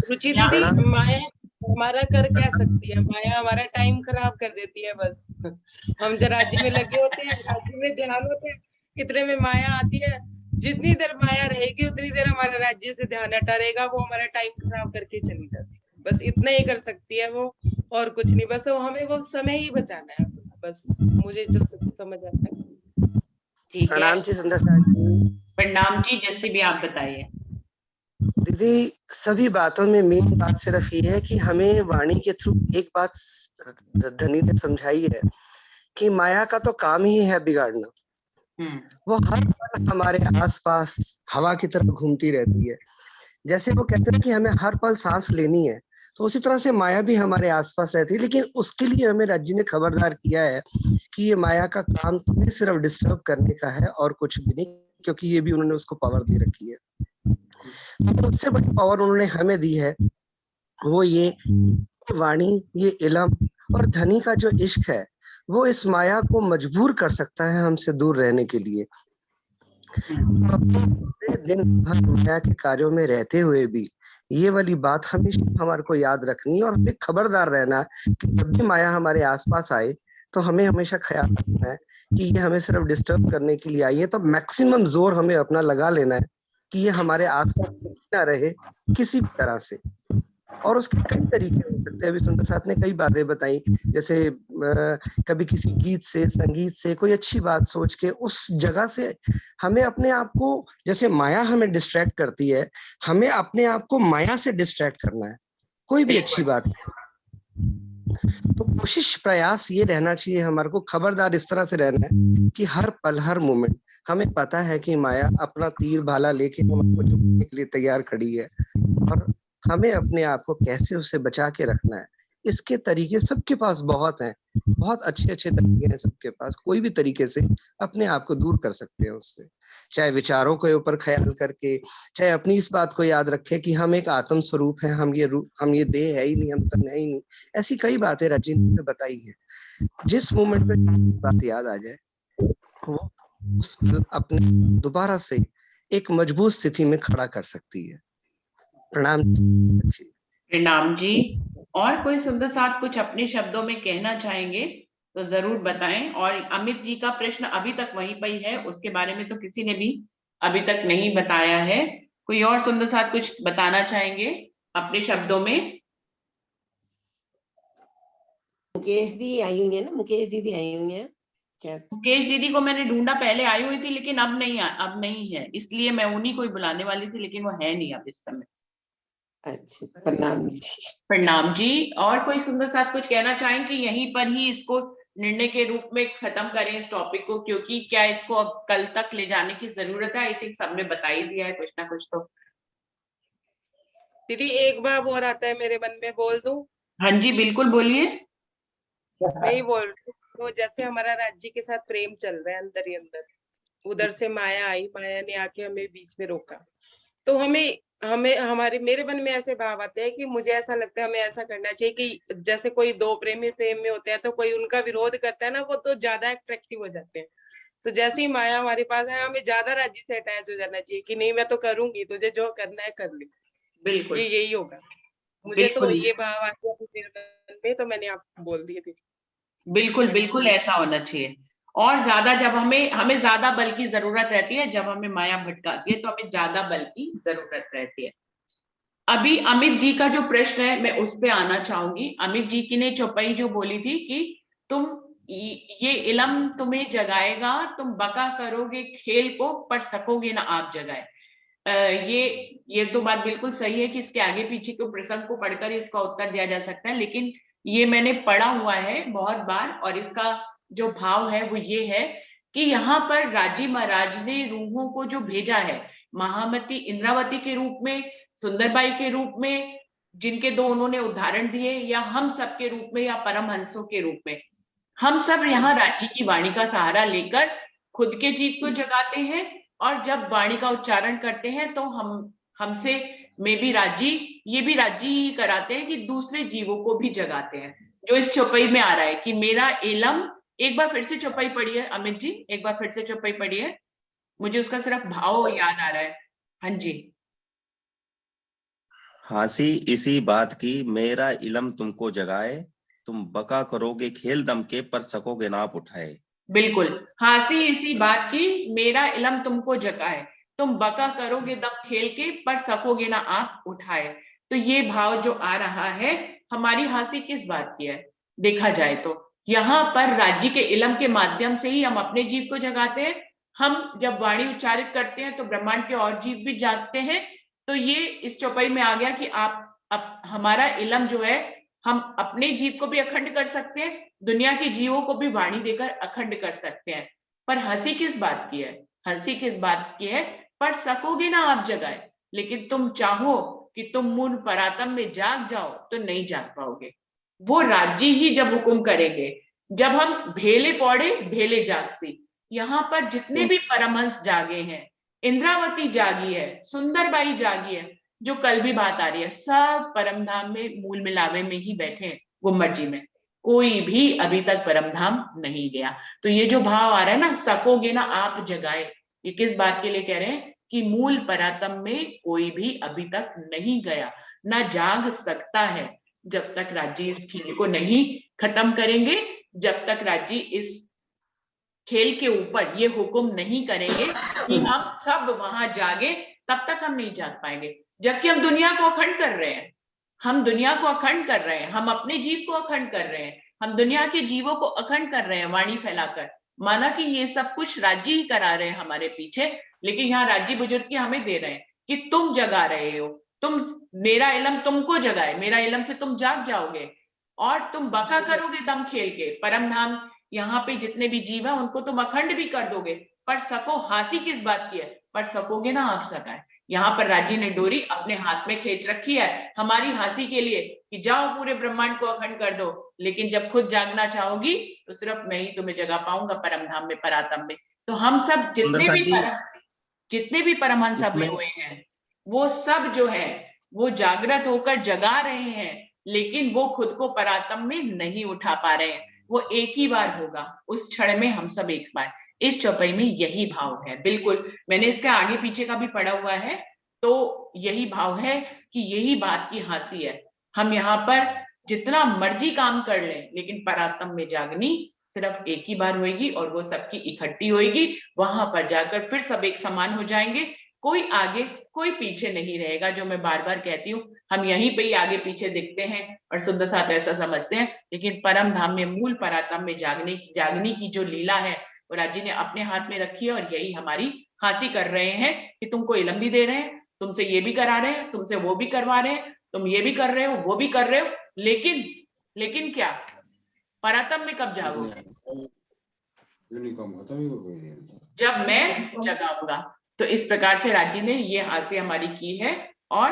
रुचि या दीदी, माया हमारा कर क्या सकती है? माया हमारा टाइम खराब कर देती है बस। हम जब राज्य में लगे होते हैं, राज्य में ध्यान होते हैं, इतने में माया आती है। जितनी देर माया रहेगी उतनी देर हमारा राज्य से ध्यान हटा रहेगा, वो हमारा टाइम खराब करके चली जाती है। बस इतना ही कर सकती है वो, और कुछ नहीं। बस वो हमें वो समय ही बचाना है बस, मुझे जो समझ आता है। ठीक है। प्रणाम जी सुंदर साथ जी। प्रणाम जी। जैसे भी आप बताइए दीदी, सभी बातों में मेन बात सिर्फ ये है कि हमें वाणी के थ्रू एक बात धनी ने समझाई है कि माया का तो काम ही है बिगाड़ना। वो हर पल हमारे आसपास हवा की तरह घूमती रहती है। जैसे वो कहते हैं कि हमें हर पल सांस लेनी है, तो उसी तरह से माया भी हमारे आसपास रहती है। लेकिन उसके लिए हमें राज्य ने खबरदार किया है कि ये माया का काम तुम्हें सिर्फ डिस्टर्ब करने का है और कुछ भी नहीं, क्योंकि ये भी उन्होंने उसको पावर दे रखी है। तो उससे बड़ी पावर उन्होंने हमें दी है, वो ये वाणी, ये इलम और धनी का जो इश्क है, वो इस माया को मजबूर कर सकता है हमसे दूर रहने के लिए। दिन भर माया के कार्यों में रहते हुए भी ये वाली बात हमेशा हमारे को याद रखनी है और हमें खबरदार रहना है कि जब भी माया हमारे आसपास आए तो हमें हमेशा ख्याल रखना है कि ये हमें सिर्फ डिस्टर्ब करने के लिए आई है। तो मैक्सिमम जोर हमें अपना लगा लेना है कि ये हमारे आसपास ना रहे किसी भी तरह से। और उसके कई तरीके हो सकते हैं। अभी सुंदर साथ ने कई बातें बताई, जैसे कभी किसी गीत से, संगीत से, कोई अच्छी बात सोच के उस जगह से हमें अपने आप को, जैसे माया हमें डिस्ट्रैक्ट करती है, हमें अपने आप को माया से डिस्ट्रैक्ट करना है, कोई भी अच्छी बात। तो कोशिश प्रयास ये रहना चाहिए हमारे को, खबरदार इस तरह से रहना है कि हर पल हर मोमेंट हमें पता है कि माया अपना तीर भाला लेके हमको चुपने के लिए तैयार खड़ी है और हमें अपने आप को कैसे उससे बचा के रखना है, इसके तरीके सबके पास बहुत हैं, बहुत अच्छे तरीके हैं सबके पास। कोई भी तरीके से अपने आप को दूर कर सकते हैं उससे, चाहे विचारों के ऊपर ख्याल करके, चाहे अपनी इस बात को याद रखें कि हम एक आत्म स्वरूप है, हम ये देह है ही नहीं, हम तन है ही नहीं। ऐसी कई बातें रजनी ने बताई है। जिस मोमेंट पे बात याद आ जाए, वो अपने दोबारा से एक मजबूत स्थिति में खड़ा कर सकती है। प्रणाम। प्रणाम जी। और कोई सुंदर साथ कुछ अपने शब्दों में कहना चाहेंगे तो जरूर बताएं। और अमित जी का प्रश्न अभी तक वहीं पर ही है, उसके बारे में तो किसी ने भी अभी तक नहीं बताया है। कोई और सुंदर साथ कुछ बताना चाहेंगे अपने शब्दों में? मुकेश दी आई हुई है ना, मुकेश दीदी आई हुई है। मुकेश दीदी को मैंने ढूंढा, पहले आई हुई थी लेकिन अब नहीं है, इसलिए मैं उन्हीं को ही बुलाने वाली थी, लेकिन वो है नहीं अब इस समय। अच्छा, प्रणाम जी। प्रणाम जी। और कोई सुंदर साथ कुछ कहना चाहें कि यहीं पर ही इसको निर्णय के रूप में खत्म करें इस टॉपिक को, क्योंकि क्या इसको अब कल तक ले जाने की जरूरत है? आई थिंक सबने बता ही दिया है कुछ ना कुछ तो। दीदी एक भाव और आता है मेरे मन में, बोल दूं? हाँ जी बिल्कुल बोलिए। मैं ही बोल रही हूँ। तो जैसे हमारा राज्य के साथ प्रेम चल रहा है अंदर ही अंदर, उधर से माया आई, माया ने आके हमें बीच में रोका, तो हमें हमें हमारे मेरे मन में ऐसे भाव आते हैं कि मुझे ऐसा लगता है हमें ऐसा करना चाहिए कि जैसे कोई दो प्रेमी प्रेम में होते हैं तो कोई उनका विरोध करता है ना, वो तो ज्यादा अट्रैक्टिव हो जाते हैं। तो जैसे ही माया हमारे पास है, हमें ज्यादा राज्य से अटैच हो जाना चाहिए कि नहीं मैं तो करूंगी, तुझे जो करना है कर ले। बिल्कुल ये यही होगा। मुझे तो बिल्कुल ये भाव आते हैं मेरे मन में, तो मैंने आपको बोल दिए थे। बिल्कुल बिल्कुल ऐसा होना चाहिए। और ज्यादा जब हमें ज्यादा बल की जरूरत रहती है, जब हमें माया भटकाती है तो हमें ज्यादा बल की जरूरत रहती है। अभी अमित जी का जो प्रश्न है मैं उस पे आना चाहूंगी। अमित जी की ने चौपाई जो बोली थी कि तुम ये इलम तुम्हें जगाएगा, तुम बका करोगे खेल को पर सकोगे ना आप जगाए। ये तो बात बिल्कुल सही है कि इसके आगे पीछे के प्रसंग को पढ़कर इसका उत्तर दिया जा सकता है, लेकिन ये मैंने पढ़ा हुआ है बहुत बार और इसका जो भाव है वो ये है कि यहाँ पर राजी महाराज ने रूहों को जो भेजा है, महामती इंद्रावती के रूप में, सुंदरबाई के रूप में, जिनके दो उन्होंने उदाहरण दिए, या हम सब के रूप में, या परमहंसों के रूप में, हम सब यहाँ राज्य की वाणी का सहारा लेकर खुद के जीव को जगाते हैं। और जब वाणी का उच्चारण करते हैं तो हमसे में भी राज्य, ये भी राज्य ही कराते हैं कि दूसरे जीवों को भी जगाते हैं। जो इस चौपाई में आ रहा है कि मेरा एलम, एक बार फिर से चौपाई पढ़िए अमित जी, एक बार फिर से चौपाई पढ़िए, मुझे उसका सिर्फ भाव याद आ रहा है। हाँ जी। हंसी इसी बात की मेरा इलम तुमको जगाए, तुम बका करोगे खेल दम के पर सकोगे ना आप उठाए। बिल्कुल, हंसी इसी बात की मेरा इलम तुमको जगाए, तुम बका करोगे दम खेल के पर सकोगे ना आप उठाए। तो ये भाव जो आ रहा है, हमारी हंसी किस बात की है देखा जाए तो यहाँ पर राज्य के इलम के माध्यम से ही हम अपने जीव को जगाते हैं। हम जब वाणी उच्चारित करते हैं तो ब्रह्मांड के और जीव भी जागते हैं। तो ये इस चौपाई में आ गया कि हमारा इलम जो है, हम अपने जीव को भी अखंड कर सकते हैं, दुनिया के जीवों को भी वाणी देकर अखंड कर सकते हैं। पर हंसी किस बात की है? हंसी किस बात की है? पर सकोगे ना आप जगाए, लेकिन तुम चाहो कि तुम मूल परातम में जाग जाओ तो नहीं जाग पाओगे। वो राज्य ही जब हुक्म करेंगे, जब हम भेले पौड़े भेले जागसी, यहाँ पर जितने भी परमहंस जागे हैं, इंद्रावती जागी है, सुंदरबाई जागी है, जो कल भी बात आ रही है, सब परमधाम में मूल मिलावे में ही बैठे हैं, गुम्मट जी में। कोई भी अभी तक परमधाम नहीं गया। तो ये जो भाव आ रहा है ना, सकोगे ना आप जगाए, ये किस बात के लिए कह रहे हैं कि मूल परातम में कोई भी अभी तक नहीं गया, ना जाग सकता है, जब तक राज्य इस खेल को नहीं खत्म करेंगे, जब तक राज्य इस खेल के ऊपर ये हुक्म नहीं करेंगे कि हम सब वहां जागे, तब तक हम नहीं जाग पाएंगे। जबकि हम दुनिया को अखंड कर रहे हैं, हम दुनिया को अखंड कर रहे हैं, हम अपने जीव को अखंड कर रहे हैं, हम दुनिया के जीवों को अखंड कर रहे हैं वाणी फैलाकर। माना कि ये सब कुछ राज्य ही करा रहे हैं हमारे पीछे, लेकिन यहाँ राज्य बुजुर्ग की हमें दे रहे हैं कि तुम जगा रहे हो, तुम, मेरा इलम तुमको जगाए, मेरा इलम से तुम जाग जाओगे और तुम बका करोगे दम खेल के। परम धाम यहाँ पे जितने भी जीव है उनको तुम अखंड भी कर दोगे, पर सको, हासी किस बात की है, पर सकोगे ना आप सकाए। यहाँ पर राज्य ने डोरी अपने हाथ में खींच रखी है हमारी हंसी के लिए कि जाओ पूरे ब्रह्मांड को अखंड कर दो, लेकिन जब खुद जागना चाहोगी तो सिर्फ मैं ही तुम्हें जगा पाऊंगा परम धाम में, परातम में। तो हम सब जितने भी परमहंस अभी हुए हैं वो सब जो है वो जागृत होकर जगा रहे हैं, लेकिन वो खुद को परातम में नहीं उठा पा रहे हैं। वो एक ही बार होगा, उस क्षण में हम सब एक बार। इस चौपाई में यही भाव है। बिल्कुल, मैंने इसके आगे पीछे का भी पढ़ा हुआ है, तो यही भाव है कि यही बात की हंसी है। हम यहाँ पर जितना मर्जी काम कर लें, लेकिन परातम में जागनी सिर्फ एक ही बार होगी और वो सबकी इकट्ठी होगी। वहां पर जाकर फिर सब एक समान हो जाएंगे, कोई आगे कोई पीछे नहीं रहेगा। जो मैं बार बार कहती हूँ, हम यहीं पे ही आगे पीछे दिखते हैं और सुंदर साथ ऐसा समझते हैं, लेकिन परम धाम में, मूल परातम में जागने की जो लीला है वो राज्य ने अपने हाथ में रखी है। और यही हमारी हंसी कर रहे हैं कि तुमको इलम भी दे रहे हैं, तुमसे ये भी करा रहे हैं, तुमसे वो भी करवा रहे हैं, तुम ये भी कर रहे हो, वो भी कर रहे हो, लेकिन क्या परातम में कब जागोगे? जब मैं जगाऊंगा। तो इस प्रकार से राज्य ने ये हंसी हमारी की है और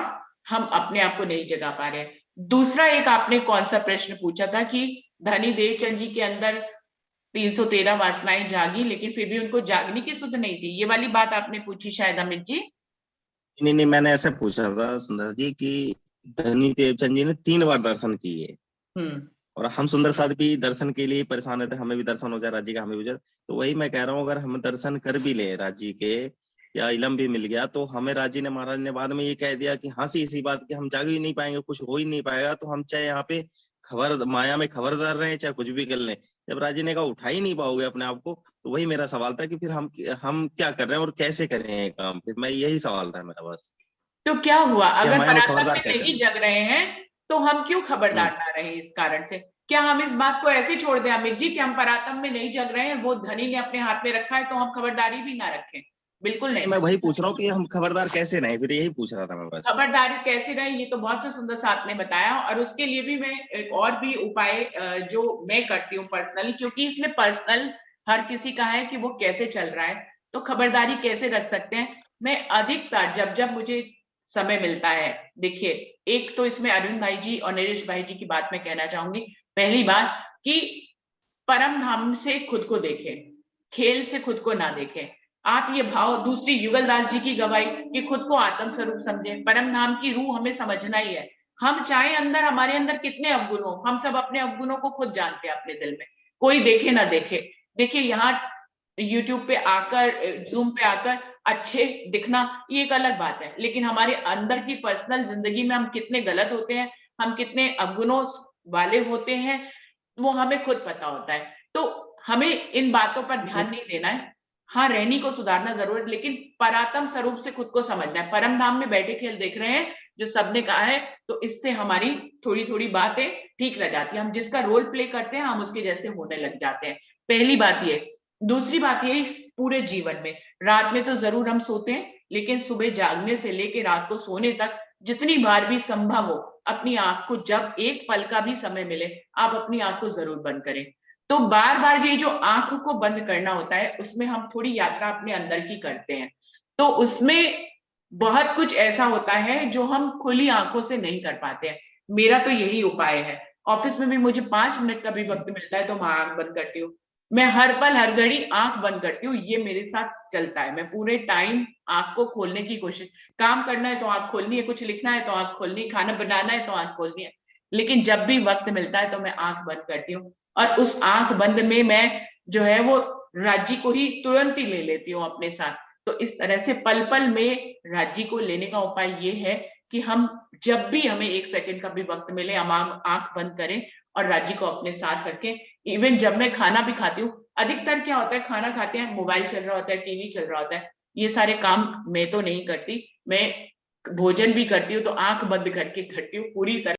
हम अपने आप को नहीं जगा पा रहे। दूसरा एक आपने कौन सा प्रश्न पूछा था कि धनी देवचंद जी के अंदर 313 वासनाएं जागी, लेकिन फिर भी उनको जागने की सुध नहीं थी। ये वाली बात आपने पूछी शायद अमित जी। नहीं, मैंने ऐसे पूछा था सुंदर जी कि धनी देवचंद जी ने 3 बार दर्शन किए और हम सुंदर साथ भी दर्शन के लिए परेशान रहते, हमें भी दर्शन हो जाए, राज्य का हमें भी हो जाए। तो वही मैं कह रहा हूँ, अगर हम दर्शन कर भी ले राज्य के या इलम भी मिल गया, तो हमें राज्य ने, महाराज ने बाद में ये कह दिया कि हाँ सी इसी बात की हम जाग ही नहीं पाएंगे, कुछ हो ही नहीं पाएगा, तो हम चाहे यहाँ पे माया में खबरदार रहे, चाहे कुछ भी कर लें। जब राज्य ने कहा उठा ही नहीं पाओगे अपने आप को, तो वही मेरा सवाल था कि फिर हम क्या कर रहे हैं और कैसे कर रहे हैं काम। फिर मैं यही सवाल था मेरा बस। तो क्या हुआ अगर माया में परातम खबरदार में कैसे नहीं जग रहे हैं तो हम क्यों खबरदार ना रहे? इस कारण से क्या हम इस बात को ऐसे छोड़ दें अमित जी कि हम परातम में नहीं जग रहे हैं, वो धनी ने अपने हाथ में रखा है तो हम खबरदारी भी ना रखें? बिल्कुल नहीं। मैं वही पूछ रहा हूँ कि हम खबरदार कैसे नहीं, फिर यही पूछ रहा था मैं बस। खबरदारी कैसे रहे, ये तो बहुत से सुंदर से आपने बताया। और उसके लिए भी मैं एक और भी उपाय जो मैं करती हूँ पर्सनली, क्योंकि इसमें पर्सनल हर किसी का है कि वो कैसे चल रहा है, तो खबरदारी कैसे रख सकते हैं। मैं अधिकतर जब मुझे समय मिलता है, देखिए एक तो इसमें अरविंद भाई जी और नरेश भाई जी की बात मैं कहना चाहूंगी। पहली बात कि परम धाम से खुद को देखें, खेल से खुद को ना देखें। आप ये भाव, दूसरी युगलदास जी की गवाही कि खुद को आत्म स्वरूप समझें। परम धाम की रूह हमें समझना ही है। हम चाहे हमारे अंदर कितने अवगुण हो, हम सब अपने अवगुणों को खुद जानते हैं अपने दिल में, कोई देखे ना देखे। देखिए यहाँ यूट्यूब पे आकर, जूम पे आकर अच्छे दिखना ये एक अलग बात है, लेकिन हमारे अंदर की पर्सनल जिंदगी में हम कितने गलत होते हैं, हम कितने अवगुणों वाले होते हैं, वो हमें खुद पता होता है। तो हमें इन बातों पर ध्यान नहीं देना है। हाँ, रहनी को सुधारना जरूर है, लेकिन परातम स्वरूप से खुद को समझना है। परम धाम में बैठे खेल देख रहे हैं जो सबने कहा है, तो इससे हमारी थोड़ी थोड़ी बातें ठीक रह जाती है। हम जिसका रोल प्ले करते हैं हम उसके जैसे होने लग जाते हैं। पहली बात ये। दूसरी बात ये, इस पूरे जीवन में रात में तो जरूर हम सोते हैं, लेकिन सुबह जागने से लेके रात को सोने तक जितनी बार भी संभव हो, अपनी आंख को, जब एक पल का भी समय मिले, आप अपनी आंख को जरूर बंद करें। तो बार बार ये जो आंख को बंद करना होता है, उसमें हम थोड़ी यात्रा अपने अंदर की करते हैं। तो उसमें बहुत कुछ ऐसा होता है जो हम खुली आंखों से नहीं कर पाते हैं। मेरा तो यही उपाय है। ऑफिस में भी मुझे 5 मिनट का भी वक्त मिलता है तो मैं आंख बंद करती हूँ। मैं हर पल हर घड़ी आंख बंद करती हूँ, ये मेरे साथ चलता है। मैं पूरे टाइम आंख को खोलने की कोशिश, काम करना है तो आंख खोलनी है, कुछ लिखना है तो आंख खोलनी है, खाना बनाना है तो आंख खोलनी है, लेकिन जब भी वक्त मिलता है तो मैं आंख बंद करती हूँ। और उस आंख बंद में मैं जो है वो राज्य को ही तुरंत ही ले लेती हूँ अपने साथ। तो इस तरह से पल पल में राज्य को लेने का उपाय ये है कि हम जब भी हमें 1 सेकंड का भी वक्त मिले, हम आंख बंद करें और राज्य को अपने साथ रखें। इवन जब मैं खाना भी खाती हूँ, अधिकतर क्या होता है, खाना खाते हैं मोबाइल चल रहा होता है, टीवी चल रहा होता है। ये सारे काम मैं तो नहीं करती, मैं भोजन भी करती हूँ तो आंख बंद करके करती हूँ पूरी तरह।